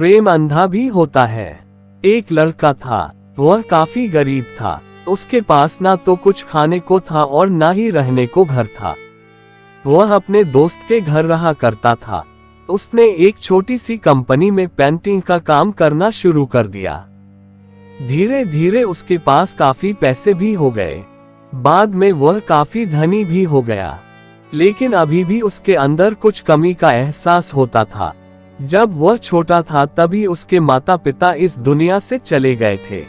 प्रेम अंधा भी होता है। एक लड़का था, वह काफी गरीब था। उसके पास ना तो कुछ खाने को था और ना ही रहने को घर था। वह अपने दोस्त के घर रहा करता था। उसने एक छोटी सी कंपनी में पेंटिंग का काम करना शुरू कर दिया। धीरे धीरे उसके पास काफी पैसे भी हो गए। बाद में वह काफी धनी भी हो गया, लेकिन अभी भी उसके अंदर कुछ कमी का एहसास होता था। जब वह छोटा था तभी उसके माता पिता इस दुनिया से चले गए थे।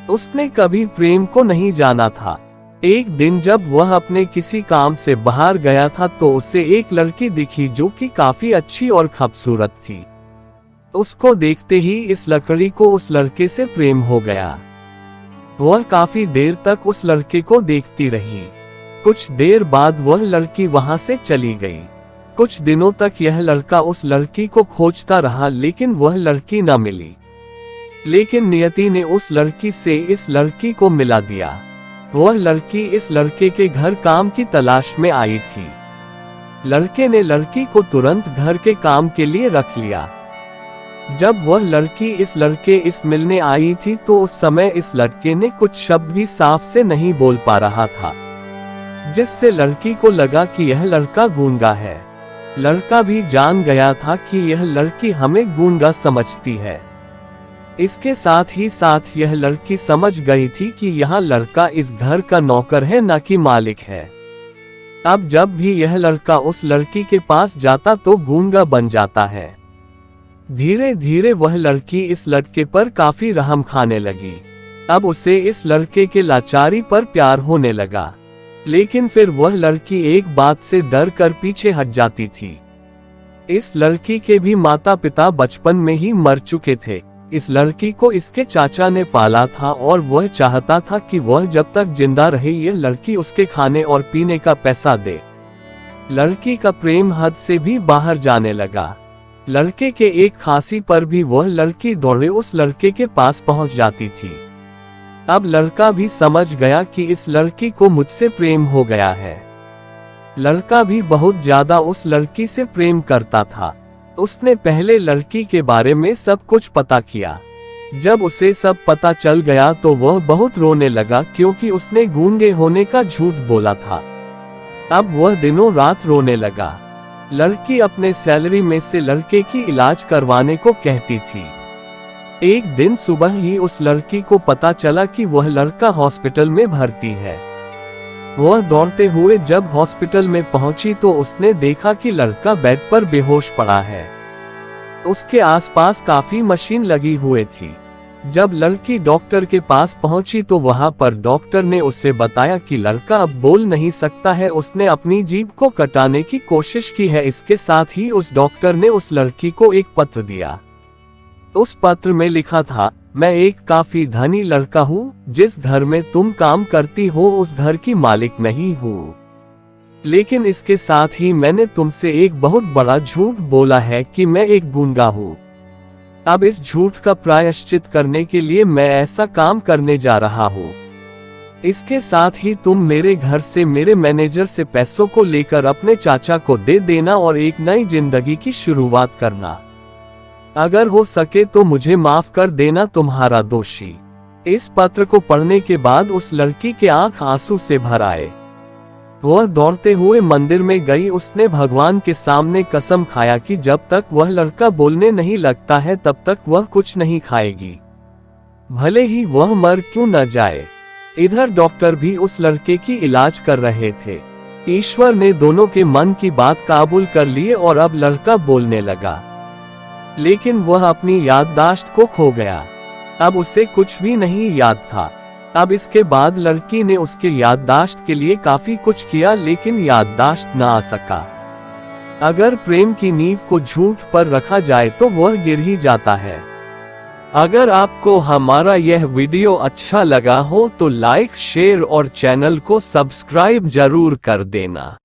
उसने कभी प्रेम को नहीं जाना था। एक दिन जब वह अपने किसी काम से बाहर गया था तो उसे एक लड़की दिखी जो कि काफी अच्छी और खूबसूरत थी। उसको देखते ही इस लड़की को उस लड़के से प्रेम हो गया। वह काफी देर तक उस लड़के को देखती रही। कुछ देर बाद वह लड़की वहां से चली गई। कुछ दिनों तक यह लड़का उस लड़की को खोजता रहा, लेकिन वह लड़की न मिली। लेकिन नियति ने उस लड़की से इस लड़की को मिला दिया। वह लड़की इस लड़के के घर काम की तलाश में आई थी। लड़के ने लड़की को तुरंत घर के काम के लिए रख लिया। जब वह लड़की इस लड़के इस मिलने आई थी तो उस समय इस लड़के ने कुछ शब्द भी साफ से नहीं बोल पा रहा था, जिससे लड़की को लगा कि यह लड़का गूंगा है। लड़का भी जान गया था कि यह लड़की हमें गूंगा समझती है। इसके साथ ही साथ यह लड़की समझ गई थी कि यह लड़का इस घर का नौकर है, न कि मालिक है। अब जब भी यह लड़का उस लड़की के पास जाता तो गूंगा बन जाता है। धीरे धीरे वह लड़की इस लड़के पर काफी रहम खाने लगी। अब उसे इस लड़के के लाचारी पर प्यार होने लगा, लेकिन फिर वह लड़की एक बात से डर कर पीछे हट जाती थी। इस लड़की के भी माता पिता बचपन में ही मर चुके थे। इस लड़की को इसके चाचा ने पाला था और वह चाहता था कि वह जब तक जिंदा रहे यह लड़की उसके खाने और पीने का पैसा दे। लड़की का प्रेम हद से भी बाहर जाने लगा। लड़के के एक खांसी पर भी वह लड़की दौड़े उस लड़के के पास पहुंच जाती थी। अब लड़का भी समझ गया कि इस लड़की को मुझसे प्रेम हो गया है। लड़का भी बहुत ज्यादा उस लड़की से प्रेम करता था। उसने पहले लड़की के बारे में सब कुछ पता किया। जब उसे सब पता चल गया तो वह बहुत रोने लगा, क्योंकि उसने गूंगे होने का झूठ बोला था। अब वह दिनों रात रोने लगा। लड़की अपने सैलरी में से लड़के की इलाज करवाने को कहती थी। एक दिन सुबह ही उस लड़की को पता चला कि वह लड़का हॉस्पिटल में भर्ती है। वह दौड़ते हुए जब हॉस्पिटल में पहुंची तो उसने देखा कि लड़का बेड पर बेहोश पड़ा है। उसके आसपास काफी मशीन लगी हुई थी। जब लड़की डॉक्टर के पास पहुंची तो वहां पर डॉक्टर ने उसे बताया कि लड़का अब बोल नहीं सकता है। उसने अपनी जीभ को कटाने की कोशिश की है। इसके साथ ही उस डॉक्टर ने उस लड़की को एक पत्र दिया। उस पत्र में लिखा था, मैं एक काफी धनी लड़का हूँ। जिस घर में तुम काम करती हो उस घर की मालिक नहीं हूँ, लेकिन इसके साथ ही मैंने तुमसे एक बहुत बड़ा झूठ बोला है कि मैं एक गूंगा हूँ। अब इस झूठ का प्रायश्चित करने के लिए मैं ऐसा काम करने जा रहा हूँ। इसके साथ ही तुम मेरे घर से मेरे मैनेजर से पैसों को लेकर अपने चाचा को दे देना और एक नई जिंदगी की शुरुआत करना। अगर हो सके तो मुझे माफ कर देना, तुम्हारा दोषी। इस पत्र को पढ़ने के बाद उस लड़की के आंख आंसू से भर आए। वह दौड़ते हुए मंदिर में गई। उसने भगवान के सामने कसम खाया कि जब तक वह लड़का बोलने नहीं लगता है तब तक वह कुछ नहीं खाएगी, भले ही वह मर क्यों न जाए। इधर डॉक्टर भी उस लड़के की इलाज कर रहे थे। ईश्वर ने दोनों के मन की बात काबूल कर लिए और अब लड़का बोलने लगा, लेकिन वह अपनी याददाश्त को खो गया। अब उसे कुछ भी नहीं याद था। अब इसके बाद लड़की ने उसके याददाश्त के लिए काफी कुछ किया, लेकिन याददाश्त न आ सका। अगर प्रेम की नींव को झूठ पर रखा जाए तो वह गिर ही जाता है। अगर आपको हमारा यह वीडियो अच्छा लगा हो तो लाइक, शेयर और चैनल को सब्सक्राइब जरूर कर देना।